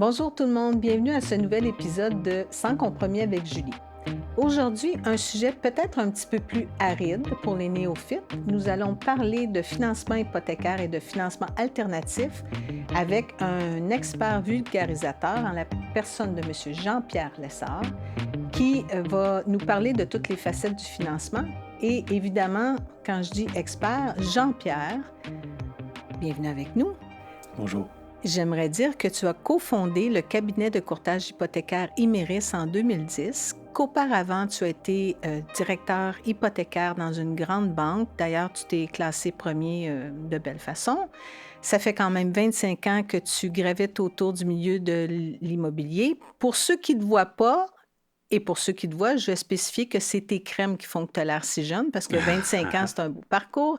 Bonjour tout le monde, bienvenue à ce nouvel épisode de Sans compromis avec Julie. Aujourd'hui, un sujet peut-être un petit peu plus aride pour les néophytes. Nous allons parler de financement hypothécaire et de financement alternatif avec un expert vulgarisateur en la personne de M. Jean-Pierre Lessard qui va nous parler de toutes les facettes du financement. Et évidemment, quand je dis expert, Jean-Pierre, bienvenue avec nous. Bonjour. J'aimerais dire que tu as cofondé le cabinet de courtage hypothécaire Imeris en 2010, qu'auparavant tu as été directeur hypothécaire dans une grande banque. D'ailleurs, tu t'es classé premier de belle façon. Ça fait quand même 25 ans que tu gravites autour du milieu de l'immobilier. Pour ceux qui ne te voient pas, et pour ceux qui te voient, je vais spécifier que c'est tes crèmes qui font que tu as l'air si jeune, parce que 25 ans, c'est un beau parcours.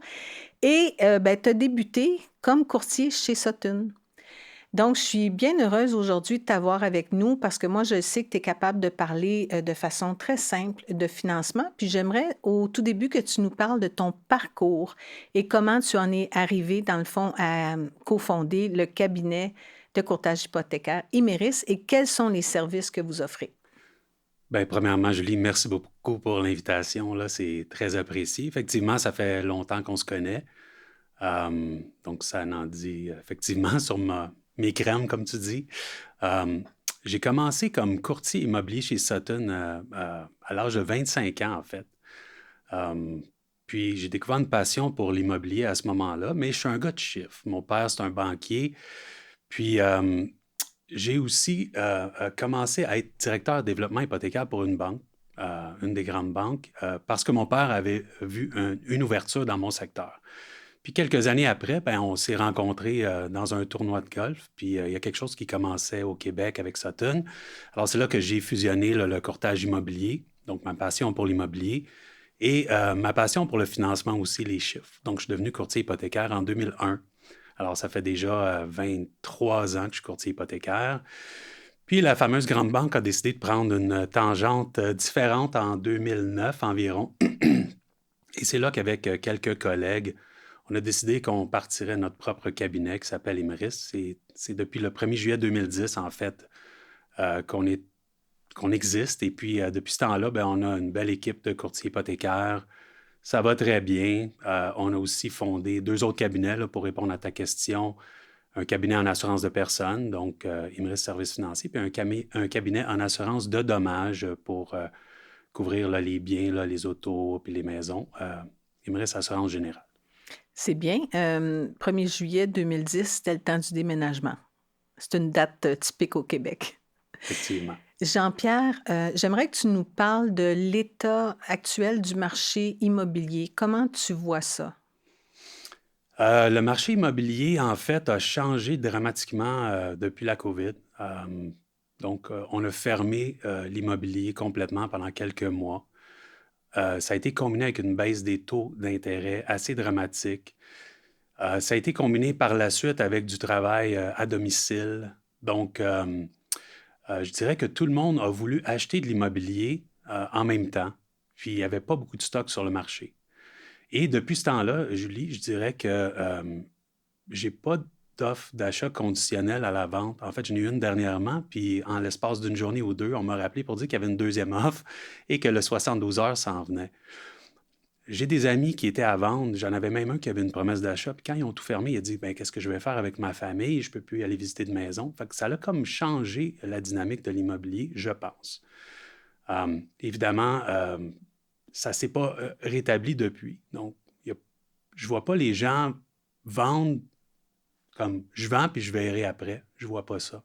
Et tu as débuté comme courtier chez Sutton. Donc, je suis bien heureuse aujourd'hui de t'avoir avec nous parce que moi, je sais que tu es capable de parler de façon très simple de financement. Puis j'aimerais au tout début que tu nous parles de ton parcours et comment tu en es arrivé, dans le fond, à cofonder le cabinet de courtage hypothécaire Imeris et quels sont les services que vous offrez. Bien, premièrement, Julie, merci beaucoup pour l'invitation. Là, c'est très apprécié. Effectivement, ça fait longtemps qu'on se connaît. Donc, ça en dit effectivement sur mes crèmes, comme tu dis. J'ai commencé comme courtier immobilier chez Sutton à l'âge de 25 ans, en fait. Puis, j'ai découvert une passion pour l'immobilier à ce moment-là, mais je suis un gars de chiffres. Mon père, c'est un banquier. Puis, j'ai aussi commencé à être directeur de développement hypothécaire pour une banque, une des grandes banques, parce que mon père avait vu une ouverture dans mon secteur. Puis quelques années après, ben, on s'est rencontrés dans un tournoi de golf, puis il y a quelque chose qui commençait au Québec avec Sutton. Alors c'est là que j'ai fusionné là, le courtage immobilier, donc ma passion pour l'immobilier, et ma passion pour le financement aussi, les chiffres. Donc je suis devenu courtier hypothécaire en 2001. Alors, ça fait déjà 23 ans que je suis courtier hypothécaire. Puis, la fameuse grande banque a décidé de prendre une tangente différente en 2009 environ. Et c'est là qu'avec quelques collègues, on a décidé qu'on partirait notre propre cabinet qui s'appelle Imeris. C'est depuis le 1er juillet 2010, en fait, qu'on existe. Et puis, depuis ce temps-là, ben, on a une belle équipe de courtiers hypothécaires. Ça va très bien. On a aussi fondé deux autres cabinets là, pour répondre à ta question. Un cabinet en assurance de personnes, donc Imeris Services financiers, puis un cabinet en assurance de dommages pour couvrir là, les biens, là, les autos, puis les maisons. Imeris Assurance Générale. C'est bien. 1er juillet 2010, c'était le temps du déménagement. C'est une date typique au Québec. Effectivement. Jean-Pierre, j'aimerais que tu nous parles de l'état actuel du marché immobilier. Comment tu vois ça? Le marché immobilier, en fait, a changé dramatiquement depuis la COVID. Donc, on a fermé l'immobilier complètement pendant quelques mois. Ça a été combiné avec une baisse des taux d'intérêt assez dramatique. Ça a été combiné par la suite avec du travail à domicile. Donc, je dirais que tout le monde a voulu acheter de l'immobilier en même temps. Puis, il n'y avait pas beaucoup de stock sur le marché. Et depuis ce temps-là, Julie, je dirais que j'ai pas d'offre d'achat conditionnelle à la vente. En fait, j'en ai eu une dernièrement, puis en l'espace d'une journée ou deux, on m'a rappelé pour dire qu'il y avait une deuxième offre et que le 72 heures s'en venait. J'ai des amis qui étaient à vendre. J'en avais même un qui avait une promesse d'achat. Puis quand ils ont tout fermé, il a dit ben, qu'est-ce que je vais faire avec ma famille? Je ne peux plus aller visiter de maison. Fait que ça a comme changé la dynamique de l'immobilier, je pense. Évidemment, ça ne s'est pas rétabli depuis. Donc, je ne vois pas les gens vendre comme je vends puis je verrai après. Je ne vois pas ça.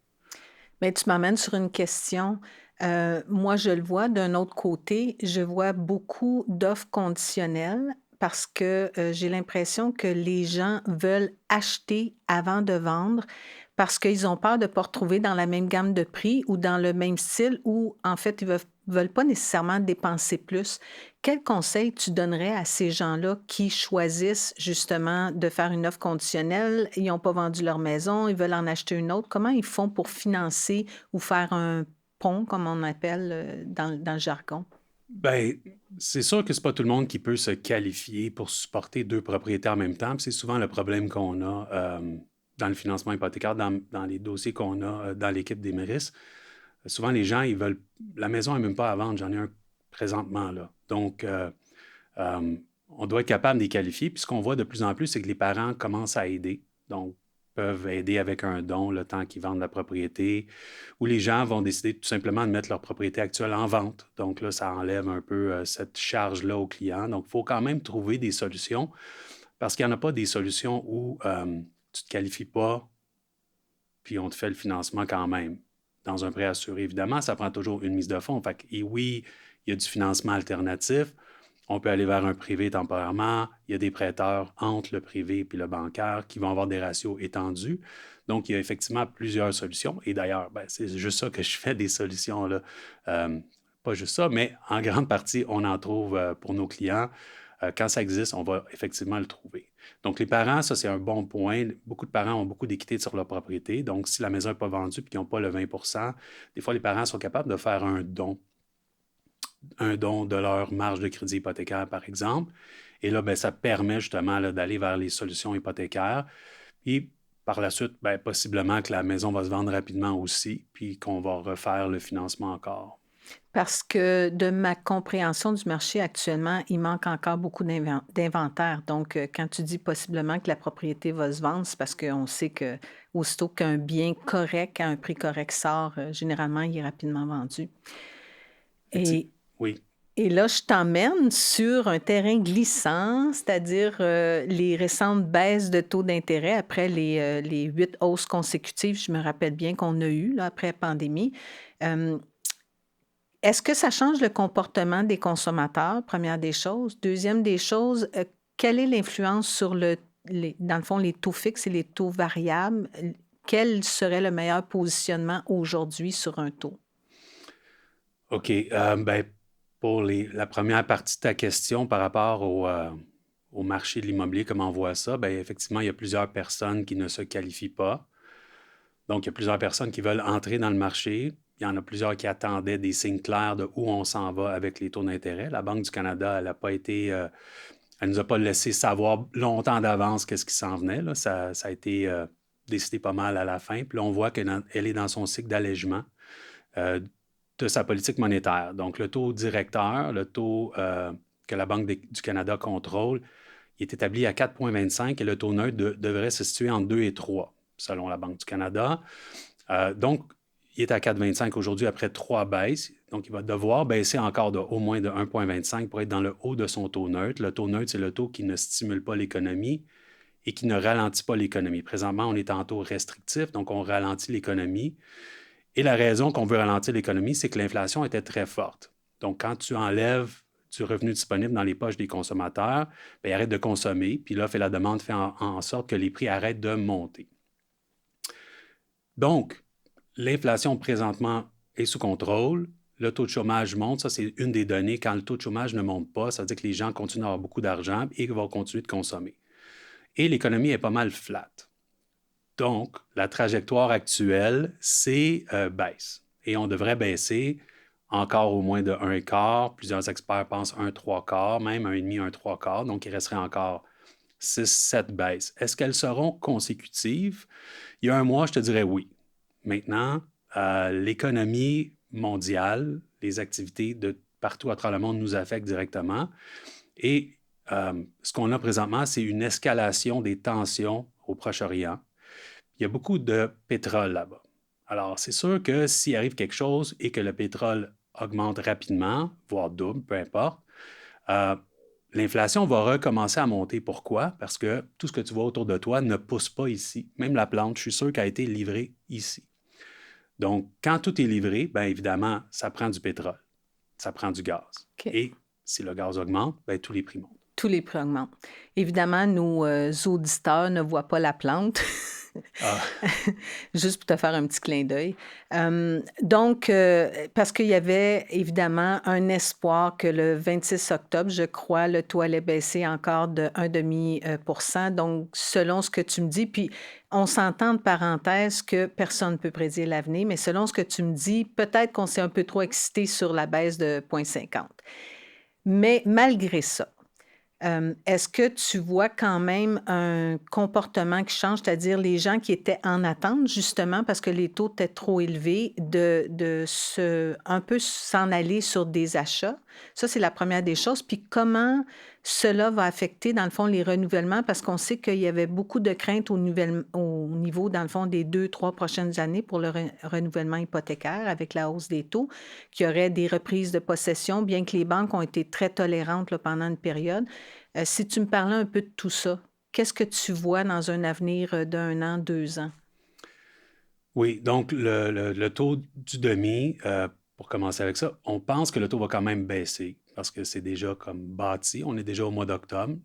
Mais tu m'amènes sur une question. Moi, je le vois d'un autre côté. Je vois beaucoup d'offres conditionnelles parce que j'ai l'impression que les gens veulent acheter avant de vendre parce qu'ils ont peur de ne pas retrouver dans la même gamme de prix ou dans le même style ou en fait, ils ne veulent pas nécessairement dépenser plus. Quel conseil tu donnerais à ces gens-là qui choisissent justement de faire une offre conditionnelle? Ils n'ont pas vendu leur maison, ils veulent en acheter une autre. Comment ils font pour financer ou faire un pont, comme on appelle dans le jargon? Ben, c'est sûr que c'est pas tout le monde qui peut se qualifier pour supporter deux propriétés en même temps. Puis c'est souvent le problème qu'on a. dans le financement hypothécaire, dans les dossiers qu'on a dans l'équipe d'Emeris, souvent les gens, ils veulent. La maison n'est même pas à vendre, j'en ai un présentement là. Donc, on doit être capable de les qualifier. Puis ce qu'on voit de plus en plus, c'est que les parents commencent à aider. Donc, peuvent aider avec un don le temps qu'ils vendent la propriété, ou les gens vont décider tout simplement de mettre leur propriété actuelle en vente. Donc là, ça enlève un peu cette charge-là aux clients. Donc, il faut quand même trouver des solutions parce qu'il n'y en a pas des solutions où tu ne te qualifies pas, puis on te fait le financement quand même. Dans un prêt assuré, évidemment, ça prend toujours une mise de fonds. Fait que, et oui, il y a du financement alternatif. On peut aller vers un privé temporairement. Il y a des prêteurs entre le privé et le bancaire qui vont avoir des ratios étendus. Donc, il y a effectivement plusieurs solutions. Et d'ailleurs, c'est juste ça que je fais, des solutions, là. Pas juste ça, mais en grande partie, on en trouve pour nos clients. Quand ça existe, on va effectivement le trouver. Donc, les parents, ça, c'est un bon point. Beaucoup de parents ont beaucoup d'équité sur leur propriété. Donc, si la maison n'est pas vendue et qu'ils n'ont pas le 20 des fois, les parents sont capables de faire un don de leur marge de crédit hypothécaire, par exemple. Et là, ça permet justement là, d'aller vers les solutions hypothécaires. Et par la suite, possiblement que la maison va se vendre rapidement aussi, puis qu'on va refaire le financement encore. Parce que de ma compréhension du marché actuellement, il manque encore beaucoup d'inventaire. Donc, quand tu dis possiblement que la propriété va se vendre, c'est parce qu'on sait que aussitôt qu'un bien correct à un prix correct sort, généralement, il est rapidement vendu. Et, Oui. et là, je t'emmène sur un terrain glissant, c'est-à-dire les récentes baisses de taux d'intérêt après les 8 hausses consécutives, je me rappelle bien qu'on a eu là, après la pandémie. Est-ce que ça change le comportement des consommateurs, première des choses? Deuxième des choses, quelle est l'influence sur dans le fond, les taux fixes et les taux variables? Quel serait le meilleur positionnement aujourd'hui sur un taux? OK. Pour la première partie de ta question par rapport au marché de l'immobilier, comment on voit ça, effectivement, il y a plusieurs personnes qui ne se qualifient pas. Donc, il y a plusieurs personnes qui veulent entrer dans le marché. Il y en a plusieurs qui attendaient des signes clairs de où on s'en va avec les taux d'intérêt. La Banque du Canada, elle n'a pas été. Elle nous a pas laissé savoir longtemps d'avance qu'est-ce qui s'en venait, là. Ça a été décidé pas mal à la fin. Puis là, on voit qu'elle est dans son cycle d'allègement de sa politique monétaire. Donc, le taux directeur, le taux que la Banque du Canada contrôle, il est établi à 4,25 et le taux neutre devrait se situer entre 2 et 3, selon la Banque du Canada. Donc, il est à 4,25 aujourd'hui après 3 baisses. Donc, il va devoir baisser encore au moins de 1,25 pour être dans le haut de son taux neutre. Le taux neutre, c'est le taux qui ne stimule pas l'économie et qui ne ralentit pas l'économie. Présentement, on est en taux restrictif, donc on ralentit l'économie. Et la raison qu'on veut ralentir l'économie, c'est que l'inflation était très forte. Donc, quand tu enlèves du revenu disponible dans les poches des consommateurs, ils arrêtent de consommer, puis l'offre et la demande fait en sorte que les prix arrêtent de monter. Donc, l'inflation présentement est sous contrôle. Le taux de chômage monte. Ça, c'est une des données. Quand le taux de chômage ne monte pas, ça veut dire que les gens continuent à avoir beaucoup d'argent et qu'ils vont continuer de consommer. Et l'économie est pas mal flat. Donc, la trajectoire actuelle, c'est baisse. Et on devrait baisser encore au moins de 1,25. Plusieurs experts pensent 1,75, même 1,5, 1,75. Donc, il resterait encore 6-7 baisses. Est-ce qu'elles seront consécutives? Il y a un mois, je te dirais oui. Maintenant, l'économie mondiale, les activités de partout à travers le monde nous affectent directement. Et ce qu'on a présentement, c'est une escalation des tensions au Proche-Orient. Il y a beaucoup de pétrole là-bas. Alors, c'est sûr que s'il arrive quelque chose et que le pétrole augmente rapidement, voire double, peu importe, l'inflation va recommencer à monter. Pourquoi? Parce que tout ce que tu vois autour de toi ne pousse pas ici. Même la plante, je suis sûr qu'elle a été livrée ici. Donc, quand tout est livré, bien évidemment, ça prend du pétrole, ça prend du gaz. OK. Et si le gaz augmente, bien, tous les prix montent. Tous les prix augmentent. Évidemment, nos auditeurs ne voient pas la plante. Juste pour te faire un petit clin d'œil. Donc, parce qu'il y avait évidemment un espoir que le 26 octobre, je crois, le taux allait baisser encore de 0,5%. Donc, selon ce que tu me dis, puis on s'entend de parenthèse que personne ne peut prédire l'avenir, mais selon ce que tu me dis, peut-être qu'on s'est un peu trop excité sur la baisse de 0,50. Mais malgré ça, Est-ce que tu vois quand même un comportement qui change, c'est-à-dire les gens qui étaient en attente justement parce que les taux étaient trop élevés de un peu s'en aller sur des achats? Ça, c'est la première des choses. Puis comment cela va affecter, dans le fond, les renouvellements? Parce qu'on sait qu'il y avait beaucoup de craintes au niveau, dans le fond, des 2, 3 prochaines années pour le renouvellement hypothécaire avec la hausse des taux, qu'il y aurait des reprises de possession, bien que les banques ont été très tolérantes là, pendant une période. Si tu me parlais un peu de tout ça, qu'est-ce que tu vois dans un avenir d'1 an, 2 ans? Oui, donc le taux du demi, pour commencer avec ça, on pense que le taux va quand même baisser parce que c'est déjà comme bâti. On est déjà au mois d'octobre.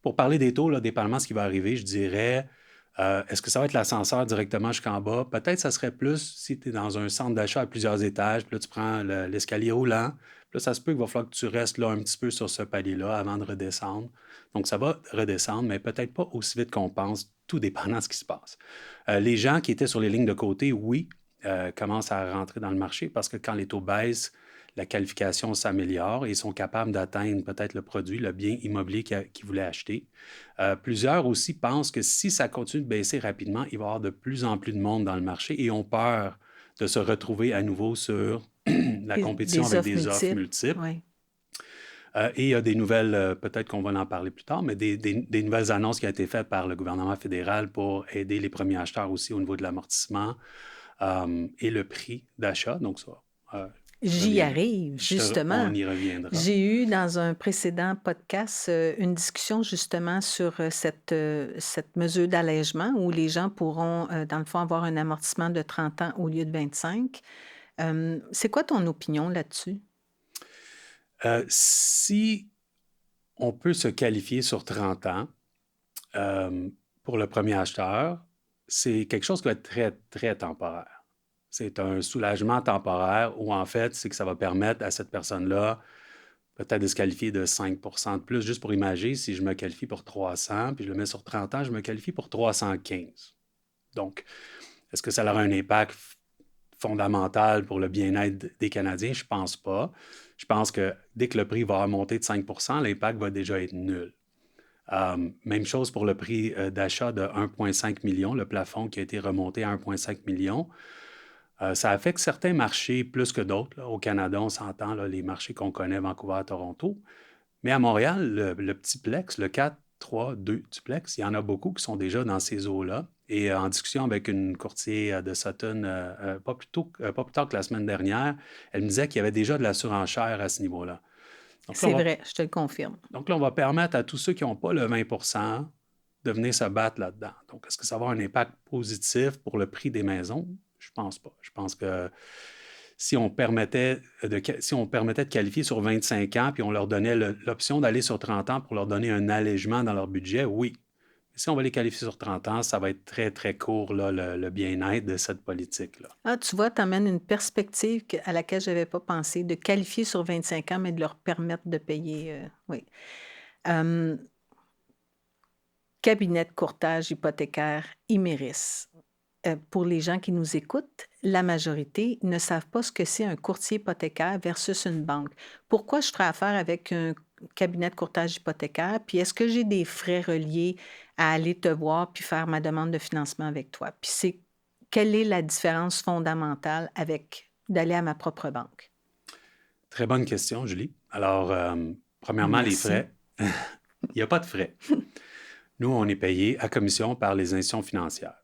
Pour parler des taux, là, dépendamment de ce qui va arriver, je dirais, est-ce que ça va être l'ascenseur directement jusqu'en bas? Peut-être ça serait plus si tu es dans un centre d'achat à plusieurs étages, puis là, tu prends l'escalier roulant. Puis là, ça se peut qu'il va falloir que tu restes là un petit peu sur ce palier-là avant de redescendre. Donc, ça va redescendre, mais peut-être pas aussi vite qu'on pense, tout dépendant de ce qui se passe. Les gens qui étaient sur les lignes de côté, oui, commencent à rentrer dans le marché parce que quand les taux baissent, la qualification s'améliore et ils sont capables d'atteindre peut-être le produit, le bien immobilier qu'ils voulaient acheter. Plusieurs aussi pensent que si ça continue de baisser rapidement, il va y avoir de plus en plus de monde dans le marché et ont peur de se retrouver à nouveau sur la compétition Des avec offres des offres multiples, multiples. oui. Et il y a des nouvelles, peut-être qu'on va en parler plus tard, mais des nouvelles annonces qui ont été faites par le gouvernement fédéral pour aider les premiers acheteurs aussi au niveau de l'amortissement et le prix d'achat. Donc ça, je J'y reviendrai. arrive, justement. On y reviendra. J'ai eu dans un précédent podcast une discussion justement sur cette mesure d'allègement où les gens pourront, dans le fond, avoir un amortissement de 30 ans au lieu de 25. C'est quoi ton opinion là-dessus? Si on peut se qualifier sur 30 ans pour le premier acheteur, c'est quelque chose qui va être très, très temporaire. C'est un soulagement temporaire où, en fait, c'est que ça va permettre à cette personne-là peut-être de se qualifier de 5 de plus. Juste pour imaginer, si je me qualifie pour 300, puis je le mets sur 30 ans, je me qualifie pour 315. Donc, est-ce que ça aura un impact fondamental pour le bien-être des Canadiens? Je ne pense pas. Je pense que dès que le prix va remonter de 5 l'impact va déjà être nul. Même chose pour le prix d'achat de 1,5 million, le plafond qui a été remonté à 1,5 million. Ça affecte certains marchés plus que d'autres. Là. Au Canada, on s'entend, là, les marchés qu'on connaît, Vancouver, Toronto. Mais à Montréal, le petit plex, le 4, 3, 2 duplex, il y en a beaucoup qui sont déjà dans ces eaux-là. Et en discussion avec une courtier de Sutton, pas plus tard que la semaine dernière, elle me disait qu'il y avait déjà de la surenchère à ce niveau-là. Donc là, C'est vrai, je te le confirme. on va permettre à tous ceux qui n'ont pas le 20 de venir se battre là-dedans. Donc, est-ce que ça va avoir un impact positif pour le prix des maisons? Je ne pense pas. Je pense que si on permettait de qualifier sur 25 ans, puis on leur donnait l'option d'aller sur 30 ans pour leur donner un allègement dans leur budget, oui. Mais si on va les qualifier sur 30 ans, ça va être très, très court, là, le bien-être de cette politique-là. Ah, tu vois, tu amènes une perspective à laquelle je n'avais pas pensé, de qualifier sur 25 ans, mais de leur permettre de payer. Oui. Euh, Cabinet de courtage hypothécaire Imeris. Pour les gens qui nous écoutent, la majorité ne savent pas ce que c'est un courtier hypothécaire versus une banque. Pourquoi je ferais affaire avec un cabinet de courtage hypothécaire? Puis est-ce que j'ai des frais reliés à aller te voir puis faire ma demande de financement avec toi? Puis quelle est la différence fondamentale avec d'aller à ma propre banque? Très bonne question, Julie. Alors, premièrement, les Merci. frais. Il n'y a pas de frais. Nous, on est payé à commission par les institutions financières.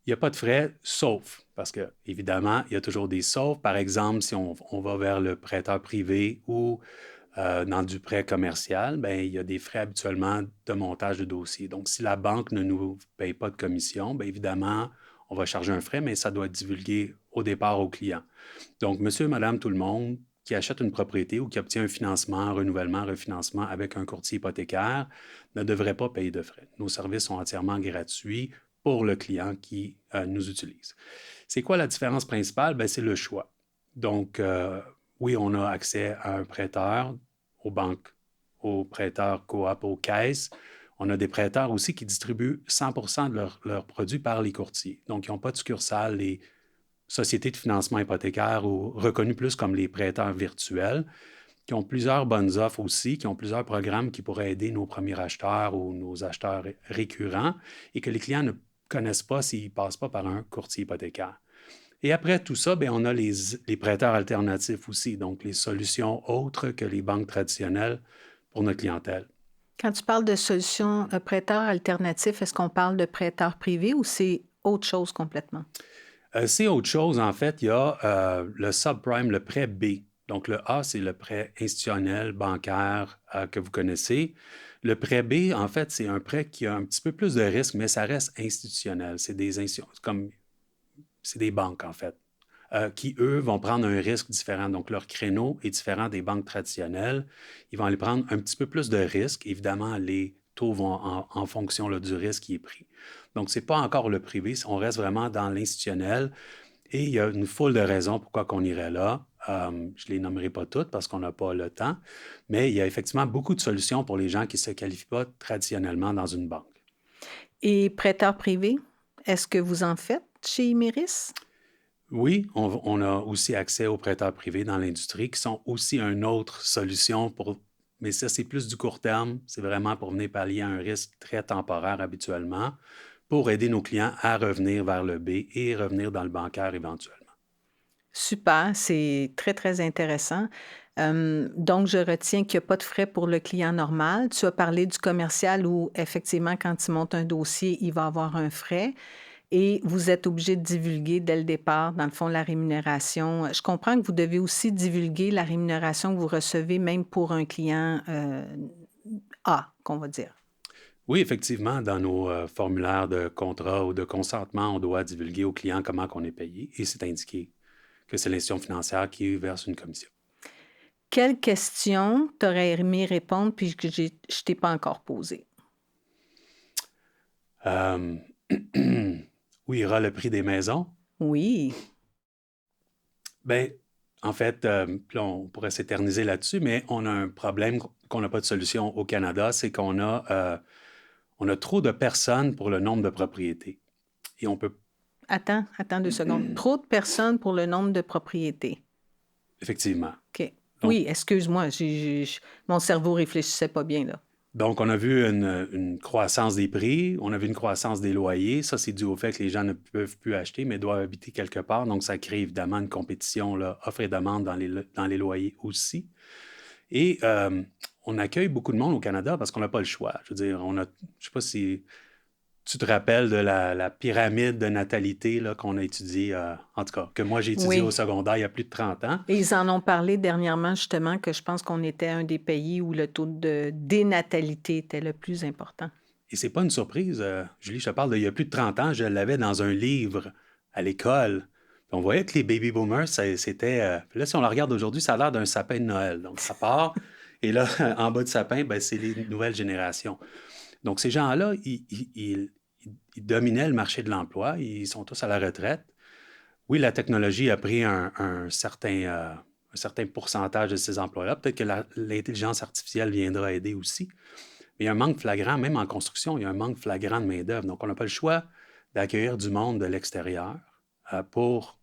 Il n'y a pas de frais, sauf, parce que, évidemment, il y a toujours des saufs. Par exemple, si on va vers le prêteur privé ou dans du prêt commercial, bien, il y a des frais habituellement de montage de dossier. Donc, si la banque ne nous paye pas de commission, bien, évidemment, on va charger un frais, mais ça doit être divulgué au départ au client. Donc, monsieur, madame, tout le monde qui achète une propriété ou qui obtient un financement, un renouvellement, un refinancement avec un courtier hypothécaire ne devrait pas payer de frais. Nos services sont entièrement gratuits pour le client qui nous utilise. C'est quoi la différence principale? Bien, c'est le choix. Donc, oui, on a accès à un prêteur, aux banques, aux prêteurs coop, aux caisses. On a des prêteurs aussi qui distribuent 100 de leurs produits par les courtiers. Donc, ils n'ont pas de succursale, les sociétés de financement hypothécaire ou reconnues plus comme les prêteurs virtuels qui ont plusieurs bonnes offres aussi, qui ont plusieurs programmes qui pourraient aider nos premiers acheteurs ou nos acheteurs récurrents et que les clients ne connaissent pas s'ils ne passent pas par un courtier hypothécaire. Et après tout ça, bien, on a les prêteurs alternatifs aussi, donc les solutions autres que les banques traditionnelles pour notre clientèle. Quand tu parles de solutions prêteurs alternatifs, est-ce qu'on parle de prêteurs privés ou c'est autre chose complètement? C'est autre chose, en fait. Il y a le subprime, le prêt B. Donc, le A, c'est le prêt institutionnel, bancaire que vous connaissez. Le prêt B, en fait, c'est un prêt qui a un petit peu plus de risque, mais ça reste institutionnel. C'est des banques, en fait, qui, eux, vont prendre un risque différent. Donc, leur créneau est différent des banques traditionnelles. Ils vont aller prendre un petit peu plus de risque. Évidemment, les taux vont en fonction là, du risque qui est pris. Donc, ce n'est pas encore le privé, on reste vraiment dans l'institutionnel. Et il y a une foule de raisons pourquoi on irait là. Je ne les nommerai pas toutes parce qu'on n'a pas le temps, mais il y a effectivement beaucoup de solutions pour les gens qui ne se qualifient pas traditionnellement dans une banque. Et prêteurs privés, est-ce que vous en faites chez Imeris? Oui, on a aussi accès aux prêteurs privés dans l'industrie qui sont aussi une autre solution mais ça, c'est plus du court terme. C'est vraiment pour venir pallier un risque très temporaire habituellement pour aider nos clients à revenir vers le B et revenir dans le bancaire éventuellement. Super, c'est très, très intéressant. Donc, je retiens qu'il n'y a pas de frais pour le client normal. Tu as parlé du commercial où, effectivement, quand tu montes un dossier, il va avoir un frais et vous êtes obligé de divulguer dès le départ, dans le fond, la rémunération. Je comprends que vous devez aussi divulguer la rémunération que vous recevez, même pour un client A, qu'on va dire. Oui, effectivement, dans nos formulaires de contrat ou de consentement, on doit divulguer au client comment on est payé et c'est indiqué que c'est l'institution financière qui verse une commission. Quelle question t'aurais aimé répondre puis que je t'ai pas encore posée? Euh, Où ira le prix des maisons? Oui. Bien, en fait, puis là, on pourrait s'éterniser là-dessus, mais on a un problème qu'on n'a pas de solution au Canada, c'est qu'on a trop de personnes pour le nombre de propriétés. Et on peut, Attends 2 secondes. Trop de personnes pour le nombre de propriétés. effectivement. OK. Donc, Oui, excuse-moi, mon cerveau réfléchissait pas bien, là. Donc, on a vu une croissance des prix, on a vu une croissance des loyers. Ça, c'est dû au fait que les gens ne peuvent plus acheter, mais doivent habiter quelque part. Donc, ça crée évidemment une compétition, là, offre et demande dans les loyers aussi. Et on accueille beaucoup de monde au Canada parce qu'on n'a pas le choix. Je veux dire, je ne sais pas si tu te rappelles de la pyramide de natalité là, qu'on a étudiée, en tout cas, que moi j'ai étudiée au Oui. secondaire il y a plus de 30 ans. Et ils en ont parlé dernièrement, justement, que je pense qu'on était un des pays où le taux de dénatalité était le plus important. Et c'est pas une surprise, Julie, je te parle d'il y a plus de 30 ans, je l'avais dans un livre à l'école. Puis on voyait que les baby boomers, c'était... Puis là, si on la regarde aujourd'hui, ça a l'air d'un sapin de Noël. Donc, ça part. Et là, en bas du sapin, ben, c'est les nouvelles générations. Donc, ces gens-là, ils dominaient le marché de l'emploi. Ils sont tous à la retraite. Oui, la technologie a pris un certain pourcentage de ces emplois-là. Peut-être que l'intelligence artificielle viendra aider aussi. Mais il y a un manque flagrant, même en construction, il y a un manque flagrant de main-d'œuvre. Donc, on n'a pas le choix d'accueillir du monde de l'extérieur pour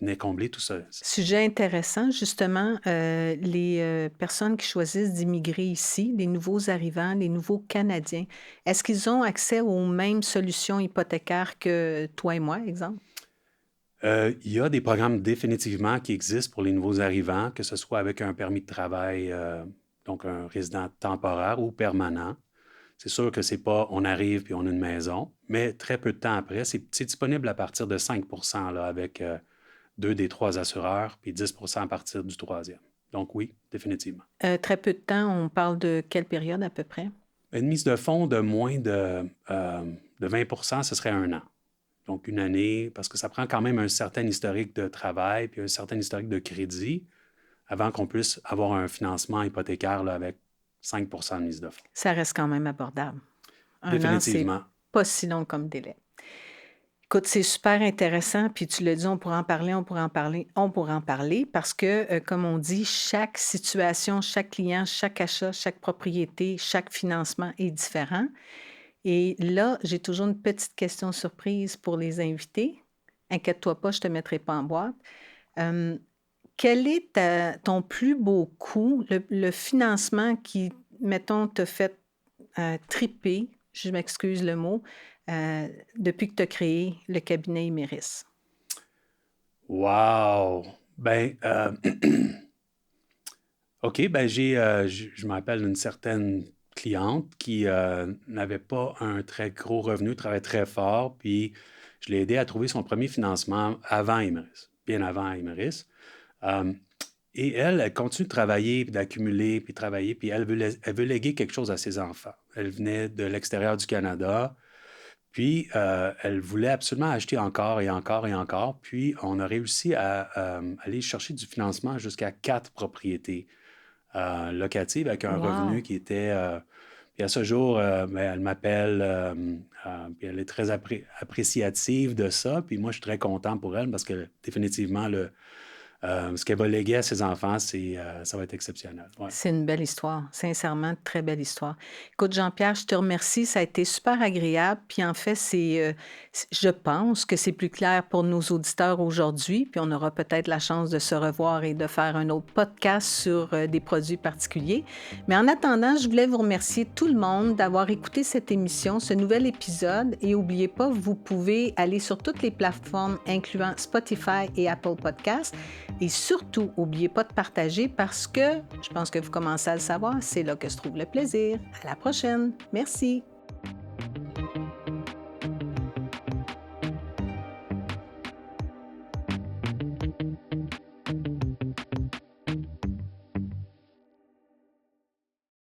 venir combler tout ça. Sujet intéressant, justement, les personnes qui choisissent d'immigrer ici, les nouveaux arrivants, les nouveaux Canadiens, est-ce qu'ils ont accès aux mêmes solutions hypothécaires que toi et moi, exemple? Il y a des programmes définitivement qui existent pour les nouveaux arrivants, que ce soit avec un permis de travail, donc un résident temporaire ou permanent. C'est sûr que c'est pas on arrive puis on a une maison, mais très peu de temps après, c'est disponible à partir de 5 là, avec 2 des 3 assureurs, puis 10 à partir du troisième. Donc oui, définitivement. Très peu de temps, on parle de quelle période à peu près? Une mise de fonds de moins de 20 ce serait 1 an. Donc, une année, parce que ça prend quand même un certain historique de travail puis un certain historique de crédit avant qu'on puisse avoir un financement hypothécaire là, avec 5 de mise de fonds. Ça reste quand même abordable. Un an, c'est Définitivement. pas si long comme délai. Écoute, c'est super intéressant, puis tu l'as dit, on pourra en parler, on pourra en parler, on pourra en parler parce que, comme on dit, chaque situation, chaque client, chaque achat, chaque propriété, chaque financement est différent. Et là, j'ai toujours une petite question surprise pour les invités. Inquiète-toi pas, je te mettrai pas en boîte. Hem, quel est ton plus beau coup, le financement qui, mettons, te fait triper, je m'excuse le mot, depuis que tu as créé le cabinet Iméris? Wow! Ben, OK, ben je me rappelle d'une certaine cliente qui n'avait pas un très gros revenu, travaillait très fort, puis je l'ai aidé à trouver son premier financement avant Imeris, bien avant Imeris. Euh, et elle continue de travailler, puis d'accumuler, puis travailler, puis elle veut léguer quelque chose à ses enfants. Elle venait de l'extérieur du Canada, puis elle voulait absolument acheter encore et encore et encore, puis on a réussi à aller chercher du financement jusqu'à 4 propriétés locative avec un revenu Wow! qui était... puis à ce jour, ben, elle m'appelle, puis elle est très appréciative de ça. Puis moi, je suis très content pour elle parce que définitivement, ce qu'elle va léguer à ses enfants, ça va être exceptionnel. Ouais. C'est une belle histoire, sincèrement, très belle histoire. Écoute, Jean-Pierre, je te remercie, ça a été super agréable. Puis en fait, je pense que c'est plus clair pour nos auditeurs aujourd'hui. Puis on aura peut-être la chance de se revoir et de faire un autre podcast sur des produits particuliers. Mais en attendant, je voulais vous remercier tout le monde d'avoir écouté cette émission, ce nouvel épisode. Et n'oubliez pas, vous pouvez aller sur toutes les plateformes, incluant Spotify et Apple Podcasts. Et surtout, n'oubliez pas de partager parce que, je pense que vous commencez à le savoir, c'est là que se trouve le plaisir. À la prochaine. Merci.